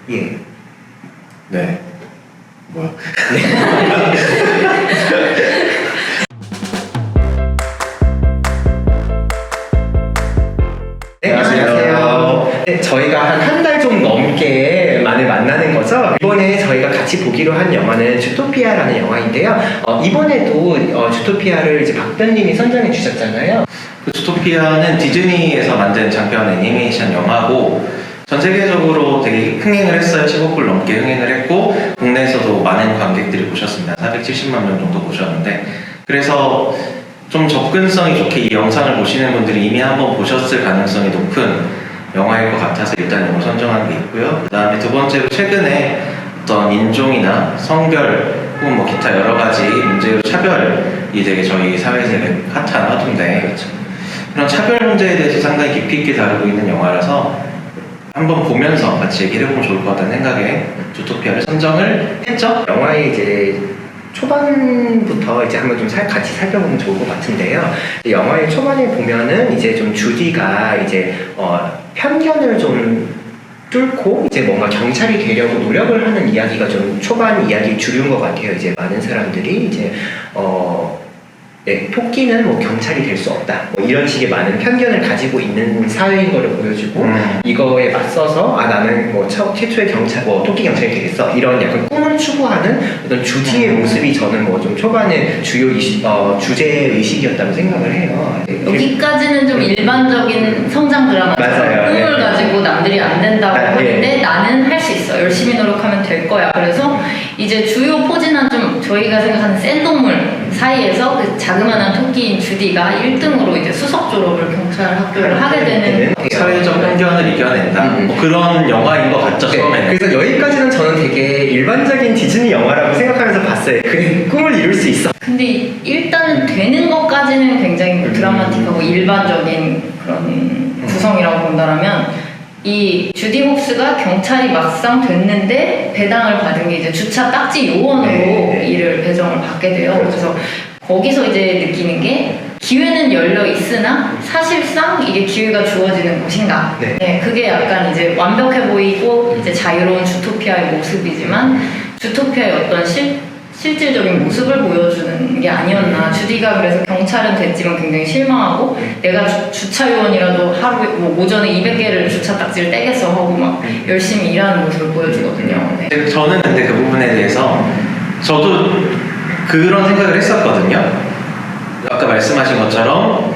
예. 네. 뭐야? 네, 안녕하세요. 네, 저희가 한 달 좀 넘게 만을 만나는 거죠. 이번에 저희가 같이 보기로 한 영화는 주토피아라는 영화인데요. 이번에도 주토피아를 이제 박변님이 선정해 주셨잖아요. 그 주토피아는 디즈니에서 만든 장편 애니메이션 영화고 전 세계적으로 되게 흥행을 했어요. 10억불 넘게 흥행을 했고 국내에서도 많은 관객들이 보셨습니다. 470만 명 정도 보셨는데 그래서 좀 접근성이 좋게 이 영상을 보시는 분들이 이미 한번 보셨을 가능성이 높은 영화일 것 같아서 일단 이걸 선정한 게 있고요. 그 다음에 두 번째로 최근에 어떤 인종이나 성별 혹은 뭐 기타 여러 가지 문제로 차별이 되게 저희 사회에서 핫한 화두인데 그렇죠. 그런 차별 문제에 대해서 상당히 깊이 있게 다루고 있는 영화라서 한번 보면서 같이 얘기를 해보면 좋을 것 같다는 생각에 주토피아를 선정을 했죠. 영화의 이제 초반부터 이제 한번 좀 같이 살펴보면 좋을 것 같은데요. 영화의 초반에 보면은 이제 좀 주디가 이제 편견을 좀 뚫고 이제 뭔가 경찰이 되려고 노력을 하는 이야기가 좀 초반 이야기 주류인 것 같아요. 이제 많은 사람들이 이제 네, 토끼는 뭐 경찰이 될 수 없다. 뭐 이런 식의 많은 편견을 가지고 있는 사회인 거를 보여주고 이거에 맞서서 나는 뭐 최초의 경찰, 뭐 토끼 경찰이 되겠어. 이런 약간 꿈을 추구하는 어떤 주디의 모습이 저는 뭐 좀 초반에 주요 주제 의식이었다고 생각을 해요. 여기까지는 좀 일반적인 성장 드라마. 맞아요. 꿈을 네. 가지고 남들이 안 된다고 하는데 네. 나는 할 수 있어. 열심히 노력하면 될 거야. 그래서 이제 주요 포진한 좀 저희가 생각하는 센 동물 사이에서 그 자그마한 토끼인 주디가 1등으로 이제 수석 졸업을 경찰 학교를 하게 되는 사회적 편견을 이겨낸다. 뭐 그런 영화인 것 같죠, 네, 처음에는. 그래서 여기까지는 저는 되게 일반적인 디즈니 영화라고 생각하면서 봤어요. 그래, 꿈을 이룰 수 있어. 근데 일단은 되는 것까지는 굉장히 드라마틱하고 일반적인 그런 구성이라고 본다면 이 주디 홉스가 경찰이 막상 됐는데 배당을 받은 게 이제 주차 딱지 요원으로 네. 일을 배정을 받게 돼요. 그래서 거기서 이제 느끼는 게 기회는 열려 있으나 사실상 이게 기회가 주어지는 것인가? 네. 그게 약간 이제 완벽해 보이고 이제 자유로운 주토피아의 모습이지만 주토피아의 어떤 실질적인 모습을 보여주는 게 아니었나. 주디가 그래서 경찰은 됐지만 굉장히 실망하고 내가 주차 요원이라도 하루에 뭐 오전에 200개를 주차 딱지를 떼겠어 하고 막 열심히 일하는 모습을 보여주거든요. 네. 저는 근데 그 부분에 대해서 저도 그런 생각을 했었거든요. 아까 말씀하신 것처럼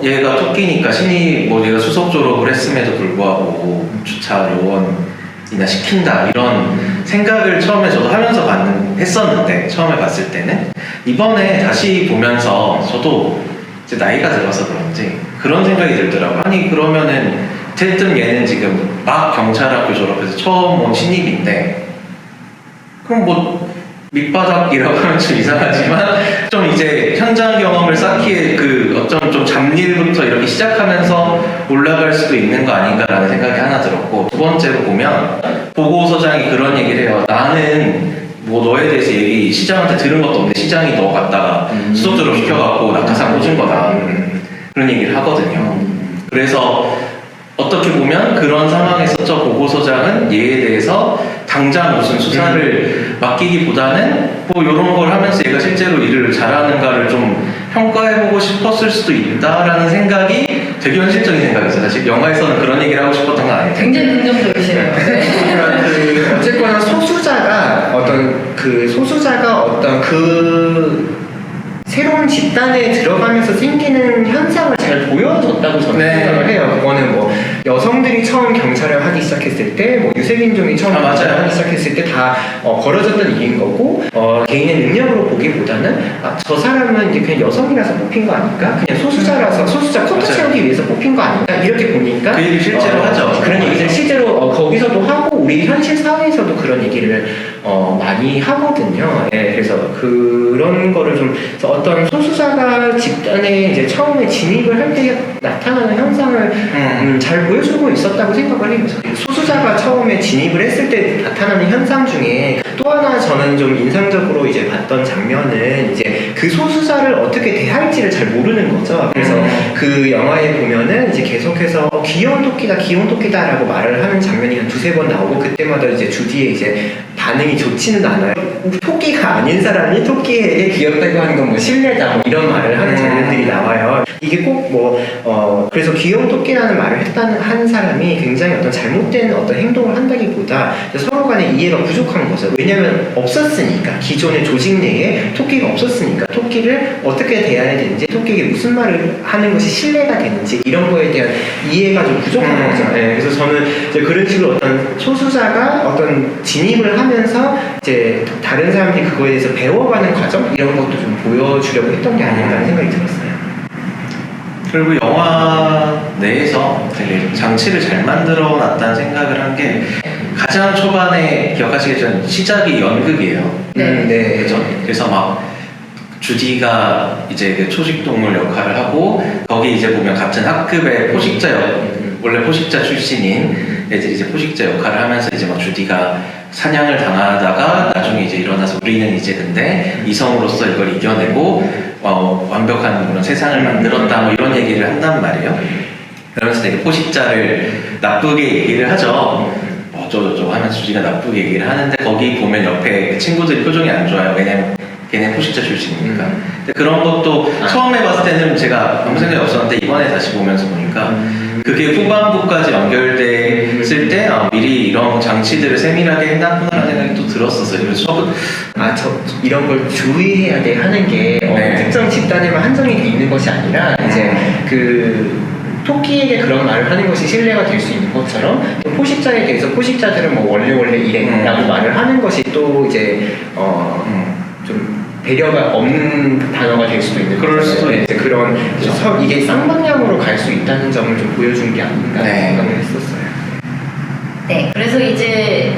얘가 토끼니까 신이 뭐 얘가 수석 졸업을 했음에도 불구하고 주차 요원이나 시킨다 이런 생각을 처음에 저도 하면서 했었는데 처음에 봤을 때는 이번에 다시 보면서 저도 이제 나이가 들어서 그런지 그런 생각이 들더라고요. 아니 그러면은 어쨌든 얘는 지금 막 경찰학교 졸업해서 처음 온 신입인데 그럼 뭐 밑바닥이라고 하면 좀 이상하지만 좀 이제 현장 경험을 쌓기에 그 어쩜 좀 잡일부터 이렇게 시작하면서 올라갈 수도 있는 거 아닌가라는 생각이 하나 들었고 두 번째로 보면 보고서장이 그런 얘기를 해요. 나는 뭐 너에 대해서 얘기 시장한테 들은 것도 없는데 시장이 너 갖다가 수석 졸업 시켜갖고 낙하산 꽂은 거다 그런 얘기를 하거든요. 그래서 어떻게 보면 그런 상황에서 저 보고서장은 얘에 대해서 당장 무슨 수사를 맡기기보다는 뭐 이런 걸 하면서 얘가 실제로 일을 잘하는가를 좀 평가해보고 싶었을 수도 있다라는 생각이 되게 현실적인 생각이었어요. 사실 영화에서는 그런 얘기를 하고 싶었던 건 아닐 텐데. 굉장히 긍정적이시네요. 네. 어쨌거나 소수자가 어떤 그 새로운 집단에 들어가면서 생기는 현상을 잘 보여줬다고 저는 네. 생각을 해요. 그거는 뭐 여성들이 처음 경찰을 하기 시작했을 때, 뭐 유색인종이 처음 경찰을 맞아요. 하기 시작했을 때 다 벌어졌던 일인 거고 개인의 능력으로 보기보다는 저 사람은 이제 그냥 여성이라서 뽑힌 거 아닐까? 그냥 소수자 코트 채우기 위해서 뽑힌 거 아닐까? 이렇게 보니까 그 얘기 실제로 하죠. 그런 얘기를 실제로 거기서도 하고 우리 현실 사회에서도 그런 얘기를 많이 하거든요. 예, 그래서 그런 거를 좀 그래서 어떤 소수자가 집단에 이제 처음에 진입을 할 때 나타나는 현상을 잘 보여주고 있었다고 생각을 해요. 소수자가 처음에 진입을 했을 때 나타나는 현상 중에 또 하나 저는 좀 인상적으로 이제 봤던 장면은 이제 그 소수자를 어떻게 대할지를 잘 모르는 거죠. 그래서 그 영화에 보면은 이제 계속해서 귀여운 토끼다라고 말을 하는 장면이 한 두세 번 나오고 그때마다 이제 주디의 이제 반응이 좋지는 않아요. 토끼가 아닌 사람이 토끼에게 귀엽다고 하는 건 뭐 실례다 뭐 이런 말을 하는 장면들이 나와요. 이게 꼭 그래서 귀여운 토끼라는 말을 한 사람이 굉장히 어떤 잘못된 어떤 행동을 한다기보다 서로 간의 이해가 부족한 거죠. 왜냐면 없었으니까 기존의 조직 내에 토끼가 없었으니까 토끼를 어떻게 대해야 되는지 토끼에게 무슨 말을 하는 것이 신뢰가 되는지 이런 거에 대한 이해가 좀 부족한 거죠. 네, 그래서 저는 이제 그런 식으로 어떤 소수자가 어떤 진입을 하면서 이제 다른 사람들이 그거에 대해서 배워가는 과정 이런 것도 좀 보여주려고 했던 게 아닌가 하는 생각이 들었어요. 그리고 영화 내에서 되게 장치를 잘 만들어 놨다는 생각을 한 게 가장 초반에 기억하시겠지만 시작이 연극이에요. 네. 그죠? 그래서 막 주디가 이제 그 초식동물 역할을 하고 거기 이제 보면 같은 학급의 원래 포식자 출신인 애들이 이제 포식자 역할을 하면서 이제 막 주디가 사냥을 당하다가 나중에 이제 일어나서 우리는 이제 근데 이성으로서 이걸 이겨내고 완벽한 그런 세상을 만들었다 뭐 이런 얘기를 한단 말이에요. 그러면서 되게 포식자를 나쁘게 얘기를 하죠. 어쩌고저쩌고 하면서 주디가 나쁘게 얘기를 하는데 거기 보면 옆에 친구들이 표정이 안 좋아요. 왜냐면 걔네 포식자 출신이니까. 근데 그런 것도 처음에 봤을 때는 제가 아무 생각이 없었는데 이번에 다시 보면서 보니까 그게 후반부까지 연결됐을 때 미리 이런 장치들을 세밀하게 해놨구나라는 생각이 또 들었었어요. 그래서 이런 걸 주의해야 돼 하는 게 네. 특정 집단에만 한정이 돼 있는 것이 아니라 이제 그 토끼에게 그런 말을 하는 것이 신뢰가 될 수 있는 것처럼 또 포식자에 대해서 포식자들은 뭐 원래 이래라고 말을 하는 것이 또 이제 좀 배려가 없는 단어가 될 수도 있는 그럴 수도 이제 그런 이게 쌍방향으로 갈 수 있다는 점을 좀 보여준 게 아닌가 생각을 했었어요. 네, 그래서 이제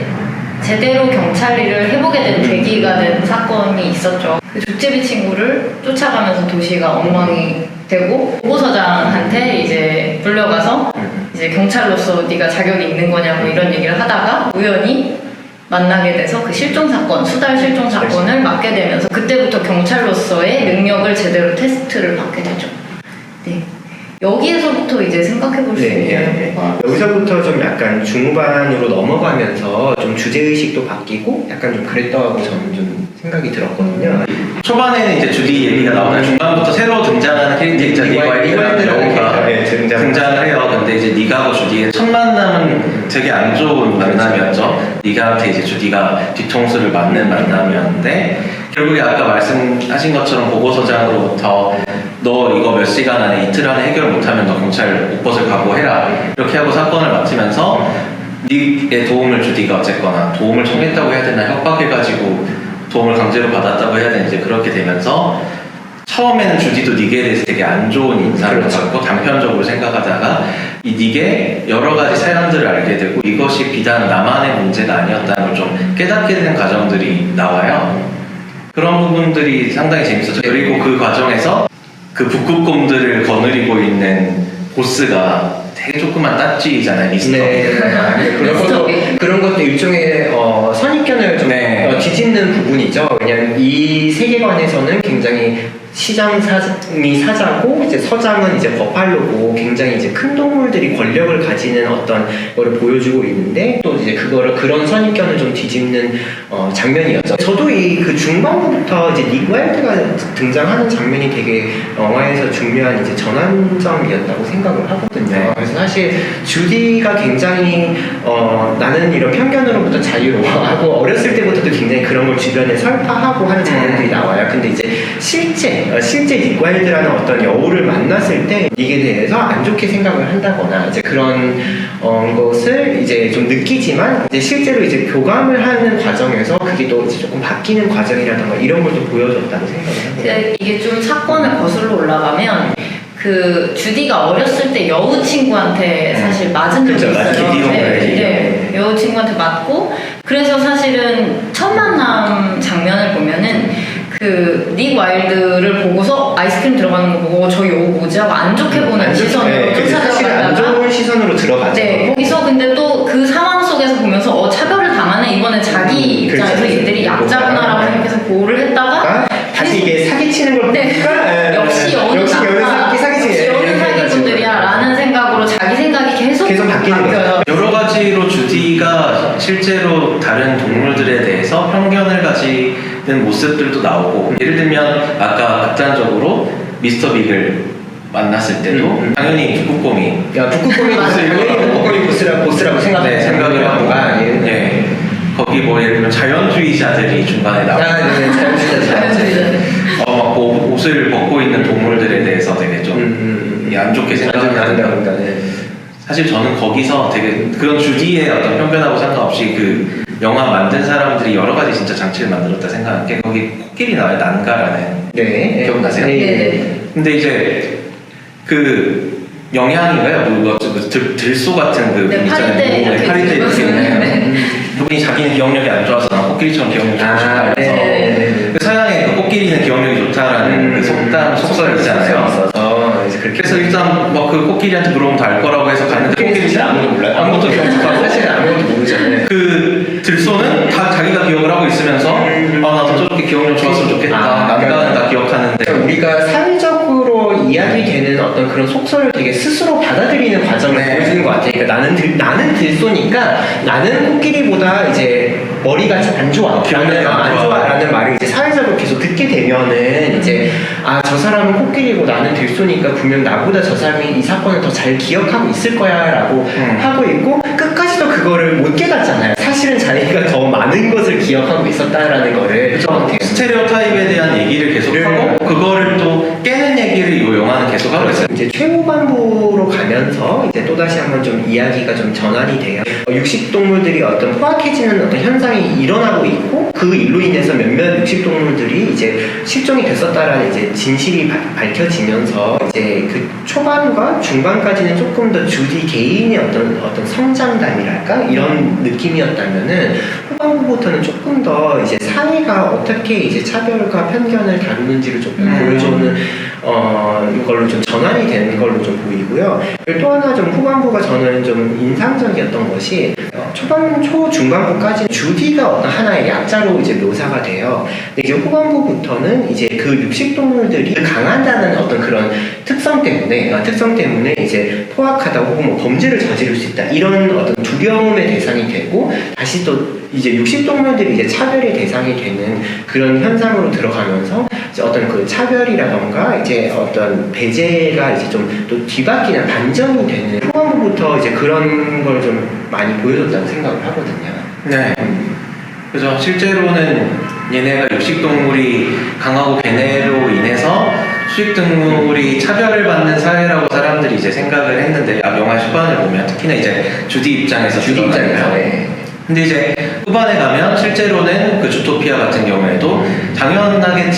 제대로 경찰 일을 해보게 된 계기가 된 사건이 있었죠. 그 족제비 친구를 쫓아가면서 도시가 엉망이 되고 보고서장한테 이제 불려가서 이제 경찰로서 네가 자격이 있는 거냐고 이런 얘기를 하다가 우연히 만나게 돼서 그 실종 사건, 수달 실종 사건을 맡게 되면서 그때부터 경찰로서의 능력을 제대로 테스트를 받게 되죠. 네. 여기에서부터 이제 생각해 볼 수 있는 여기서부터 좀 약간 중후반으로 넘어가면서 좀 주제의식도 바뀌고 약간 좀 그랬다고 저는 좀 생각이 들었거든요. 초반에는 이제 주디 얘기가 나오다가 중간부터 새로 등장하는 캐릭터 있잖아요. 이과일드라는 배우가 등장을 해요. 근데 이제 니가하고 주디의 첫 만남은 되게 안 좋은 만남이었죠. 니가한테 이제 주디가 뒤통수를 맞는 만남이었는데 결국에 아까 말씀하신 것처럼 보고서장으로부터 너 이거 몇 시간 안에 이틀 안에 해결 못하면 너 경찰 옷벗을 각오해라 이렇게 하고 사건을 맡으면서 니의 도움을 주디가 어쨌거나 도움을 청했다고 해야 되나 협박해가지고 도움을 강제로 받았다고 해야 되는지 그렇게 되면서 처음에는 주디도 닉에 대해서 되게 안 좋은 인상을 갖고 단편적으로 생각하다가 이 닉의 여러 가지 사연들을 알게 되고 이것이 비단 나만의 문제가 아니었다는 걸 좀 깨닫게 되는 과정들이 나와요. 그런 부분들이 상당히 재밌었죠. 그리고 그 과정에서 그 북극곰들을 거느리고 있는 보스가 되게 조그만 딱지잖아요, 미스터. 그런 것도 일종의 선입견을 좀 뒤집는 부분이죠. 왜냐하면 이 세계관에서는 굉장히 시장이 사자고 이제 서장은 이제 버팔로고 굉장히 이제 큰 동물들이 권력을 가지는 어떤 거를 보여주고 있는데 또 이제 그런 선입견을 좀 뒤집는 장면이었죠. 저도 이 그 중반부부터 이제 닉 와일드가 등장하는 장면이 되게 영화에서 중요한 이제 전환점이었다고 생각을 하거든요. 그래서 사실 주디가 굉장히 나는 이런 편견으로부터 자유로워하고 어렸을 때부터도 굉장히 그런 걸 주변에 설파하고 하는 장면들이 나와요. 근데 이제 실제 닉 와일드라는 어떤 여우를 만났을 때 이게 대해서 안 좋게 생각을 한다거나 이제 그런 것을 이제 좀 느끼지만 이제 실제로 이제 교감을 하는 과정에서 그게 또 이제 조금 바뀌는 과정이라던가 이런 걸 또 보여줬다고 생각을 합니다. 이게 좀 사건을 거슬러 올라가면 그 주디가 어렸을 때 여우 친구한테 사실 맞은 적이 있어요. 여우 친구한테 맞고 그래서 사실은 첫 만남 장면을 보면은 그 닉 와일드를 보고서 아이스크림 들어가는 거 보고 저기 이거 뭐지 하고 안 좋게 보는 시선으로 사실 안 쫓아들어가다가 좋은 시선으로 들어가죠. 네, 거기서 근데 또 그 상황 속에서 보면서 차별을 당하네 이번에 자기 입장에서 그렇죠. 얘들이 약자구나라고 생각해서 보호를 했다가 다시 이게 사기치는 걸 네. 보니까 역시 여는 역시 여는 나빠. 사기치네. 역시 여는 사기꾼들이야 라는 생각으로 자기 생각이 계속 바뀌는 거죠. 여러 가지로 주디가 실제로 다른 동물들에 대해서 편견을 가지는 모습들도 나오고, 예를 들면 아까 극단적으로 미스터 빅을 만났을 때도 당연히 북극곰이 야, 북극곰이 보스라고 생각을 하고, 예. 거기 뭐 예를 들면 자연주의자들이 중간에 나오고, 자연주의자들. 막 옷을 벗고 있는 동물들에 대해서 되게 좀 안 좋게 생각을 하는다. 사실 저는 거기서 되게 그런 주디의 어떤 편견하고 상관없이 그 영화 만든 사람들이 여러 가지 진짜 장치를 만들었다 생각하는 게, 거기 코끼리 나와요. 난가라는. 네. 기억나세요? 네. 근데 이제 그 영양인가요? 들소 같은 그 네, 있잖아요. 파리 때 이렇게 있는 그분이 자기는 기억력이 안 좋아서 난 코끼리처럼 기억력이 좋다 그래서 그 서양의 그 코끼리는 기억력이 좋다라는 그 속설 있잖아요. 그래서 일단 막 그 코끼리한테 물어보면 다 알 거라고 해서 갔는데 코끼리는 아무것도 몰라요. 아무것도 기억 못하고, 사실 아무것도 모르잖아요. 그 들소는 다 자기가 기억을 하고 있으면서 나도 저렇게 기억력 좋았으면 좋겠다. 남가는 다 기억하는데, 그러니까 우리가 사회적으로 이야기되는 어떤 그런 속설을 되게 스스로 받아들이는 과정을 보여주는 것 같아요. 그러니까 나는 들쏘니까 나는 코끼리보다 이제 머리가 안 좋아. 안 좋아라는 말을 이제 사회적으로 계속 듣게 되면은 이제 저 사람은 코끼리고 나는 들쏘니까 분명 나보다 저 사람이 이 사건을 더 잘 기억하고 있을 거야라고 하고 있고, 끝까지도 그거를 못 깨닫잖아요. 사실은 자기가 더 많은 것을 기억하고 있었다라는 거를. 스테레오타입에 대한 얘기를 계속하고 그거를 또 깨는 얘기를 이 영화는 계속하고 있어요. 이제 최후반부로 가면서 이제 또다시 한번 좀 이야기가 좀 전환이 돼요. 육식동물들이 어떤 포악해지는 어떤 현상이 일어나고 있고, 그 일로 인해서 몇몇 육식동물들이 이제 실종이 됐었다라는 이제 진실이 밝혀지면서 이제 그 초반과 중반까지는 조금 더 주디 개인의 어떤 성장담이랄까 이런 느낌이었다면은, 후반부부터는 조금 더 이제 사회가 어떻게 이제 차별과 편견을 다루는지를 조금 보여주는 이걸로 좀 전환이 되는 걸로 좀 보이고요. 그리고 또 하나 좀 후반부가 저는 좀 인상적이었던 것이, 중반부까지 주디가 어떤 하나의 약자로 이제 묘사가 돼요. 근데 이제 후반부부터는 이제 그 육식동물들이 강하다는 어떤 그런 특성 때문에 이제 포악하다 혹은 뭐 범죄를 저지를 수 있다 이런 어떤 두려움의 대상이 되고, 다시 또 이제 육식동물들이 이제 차별의 대상이 되는 그런 현상으로 들어가면서 이제 어떤 그 차별이라던가 이제 어떤 배제가 이제 좀 또 뒤바뀌는 반전이 되는 후반부부터 이제 그런 걸 좀 많이 보여줬다고 생각을 하거든요. 네. 그래서 실제로는 얘네가 육식동물이 강하고 걔네로 인해서 수익동물이 차별을 받는 사회라고 사람들이 이제 생각을 했는데, 영화 후반을 보면 특히나 이제 주디 입장에서 근데 이제 후반에 가면 실제로는 그 주토피아 같은 경우에도 당연하다면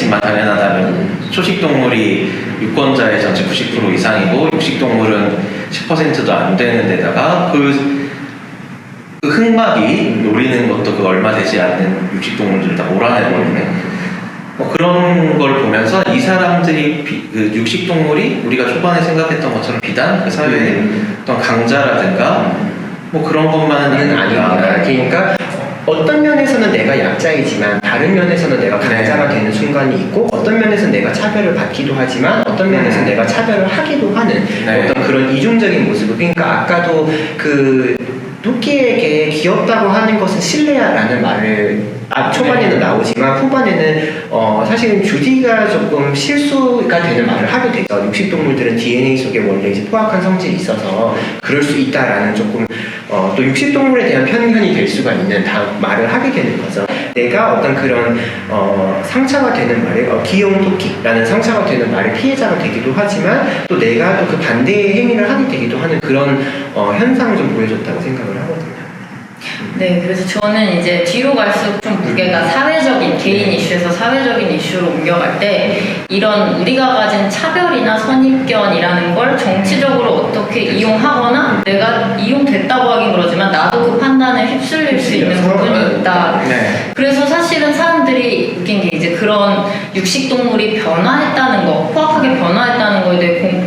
초식동물이 유권자의 전체 90% 이상이고 육식동물은 10%도 안 되는 데다가 그 흑막이 노리는 것도 그 얼마 되지 않는 육식동물들을 다 몰아내버리는 그런 걸 보면서 이 사람들이 그 육식동물이 우리가 초반에 생각했던 것처럼 비단 그 사회의 어떤 강자라든가 뭐 그런 것만은 아니다. 그러니까 어떤 면에서는 내가 약자이지만 다른 면에서는 내가 강자가 되는 순간이 있고, 어떤 면에서는 내가 차별을 받기도 하지만 어떤 면에서는 내가 차별을 하기도 하는 어떤 그런 이중적인 모습. 그러니까 아까도 그 토끼에게 귀엽다고 하는 것은 신뢰야라는 말을 초반에는 나오지만 후반에는 사실은 주디가 조금 실수가 되는 말을 하게 되죠. 육식동물들은 DNA 속에 원래 이제 포악한 성질이 있어서 그럴 수 있다라는 조금 또 육식동물에 대한 편견이 될 수가 있는 말을 하게 되는 거죠. 내가 어떤 그런 상처가 되는 말에 귀여운 토끼라는 상처가 되는 말의 피해자가 되기도 하지만, 또 내가 또 그 반대의 행위를 하게 되기도 하는 그런 현상을 좀 보여줬다고 생각을 하거든요. 네, 그래서 저는 이제 뒤로 갈수록 좀 무게가 사회적인, 개인 이슈에서 사회적인 이슈로 옮겨갈 때 이런 우리가 가진 차별이나 선입견이라는 걸 정치적으로 어떻게 이용하거나, 내가 이용됐다고 하긴 그러지만 나도 그 판단에 휩쓸릴 수 있는 부분이 있다. 그래서 사실은 사람들이 그런 육식동물이 변화했다는 거, 포악하게 변화했다는 거에 대해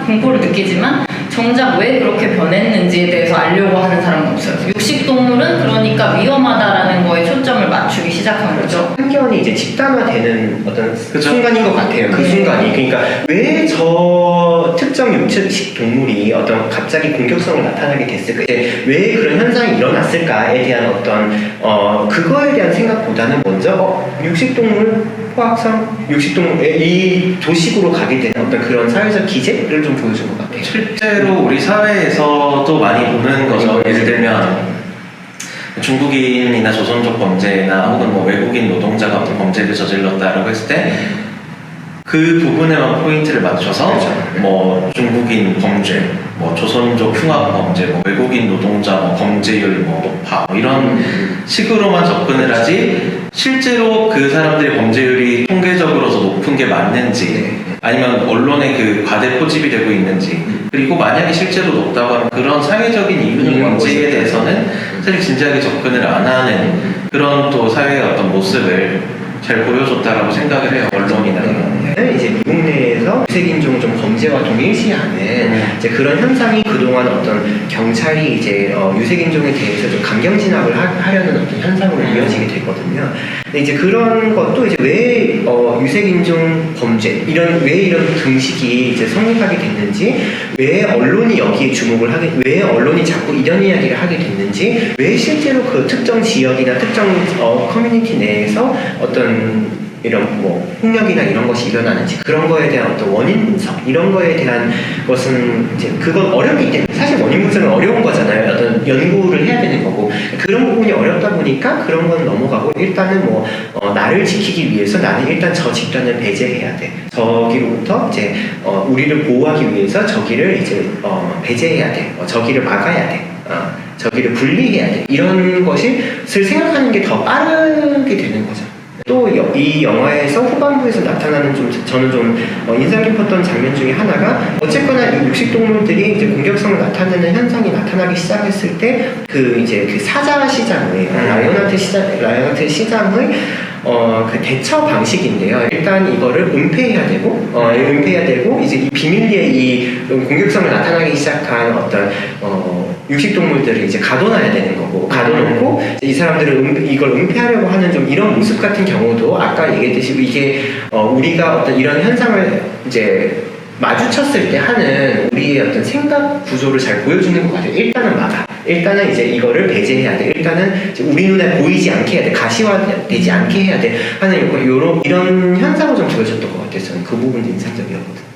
공포를 느끼지만 정작 왜 그렇게 변했는지에 대해서 알려고 하는 사람은 없어요. 육식동물은 그러니까 위험하다라는 거에 초점을 맞추기 시작한 거죠. 편견이 이제 집단화되는 어떤 그죠? 순간인 것 같아요. 그 네. 순간이. 그러니까 왜 저 특정 육식 동물이 어떤 갑자기 공격성을 나타나게 됐을까? 왜 그런 현상이 일어났을까에 대한 어떤 그거에 대한 생각보다는 먼저 육식동물 포악성, 육식동물의 이 도식으로 가게 되는 어떤 그런 사회적 기제를 좀 보여준 것 같아요. 실제로 우리 사회에서도 많이 보는 거죠. 예를 들면 중국인이나 조선족 범죄나 혹은 뭐 외국인 노동자가 어떤 범죄를 저질렀다라고 했을 때 그 부분에만 포인트를 맞춰서 그렇죠. 뭐 중국인 범죄, 뭐 조선족 흉악 범죄, 뭐 외국인 노동자 뭐 범죄율 뭐 높아 뭐 이런 식으로만 접근을 하지 실제로 그 사람들의 범죄율이 통계적으로서 높은 게 맞는지 아니면 언론에 그 과대 포집이 되고 있는지 그리고 만약에 실제로 높다고 하면 그런 사회적인 이유는 뭔지에 대해서는 사실 진지하게 접근을 안 하는 그런 또 사회의 어떤 모습을 잘 보여줬다라고 생각을 해요. 언론이나 이제 미국 내에서 유색인종 좀 범죄와 동일시하는 이제 그런 현상이 그동안 어떤 경찰이 이제 유색인종에 대해서 좀 감경 진압을 하려는 어떤 현상으로 이어지게 되거든요. 근데 이제 그런 것도 이제 왜 유색인종 범죄 왜 이런 등식이 이제 성립하게 됐는지, 왜 언론이 여기에 주목을 하게, 왜 언론이 자꾸 이런 이야기를 하게 됐는지, 왜 실제로 그 특정 지역이나 특정 커뮤니티 내에서 어떤 이런 뭐 폭력이나 이런 것이 일어나는지 그런 거에 대한 어떤 원인 분석 이런 거에 대한 것은 이제 그건 어렵기 때문에 사실 원인 분석은 어려운 거잖아요. 어떤 연구를 해야 되는 거고 그런 부분이 어렵다 보니까 그런 건 넘어가고 일단은 뭐 나를 지키기 위해서 나는 일단 저 집단을 배제해야 돼. 저기로부터 이제 우리를 보호하기 위해서 저기를 이제 배제해야 돼. 저기를 막아야 돼. 저기를 분리해야 돼. 이런 것을 생각하는 게 더 빠르게 되는 거죠. 또 이 영화에서 후반부에서 나타나는 저는 좀 인상 깊었던 장면 중에 하나가 어쨌거나 이 육식동물들이 이제 공격성을 나타내는 현상이 나타나기 시작했을 때 그 사자 시장의 라이언하트 시장의 그 대처 방식인데요. 일단 이거를 은폐해야 되고 이제 이 비밀리에 이 공격성을 나타나기 시작한 어떤 육식동물들을 이제 가둬놔야 되는 거고 가둬놓고 이 사람들을 이걸 은폐하려고 하는 좀 이런 모습 같은 경우도 아까 얘기했듯이 이게 우리가 어떤 이런 현상을 이제 마주쳤을 때 하는 우리의 어떤 생각 구조를 잘 보여주는 것 같아요. 일단은 일단은 이제 이거를 배제해야 돼. 일단은 이제 우리 눈에 보이지 않게 해야 돼. 가시화되지 않게 해야 돼. 하는 이런 현상을 좀 보여줬던 것 같아요. 저는 그 부분도 인상적이었거든요.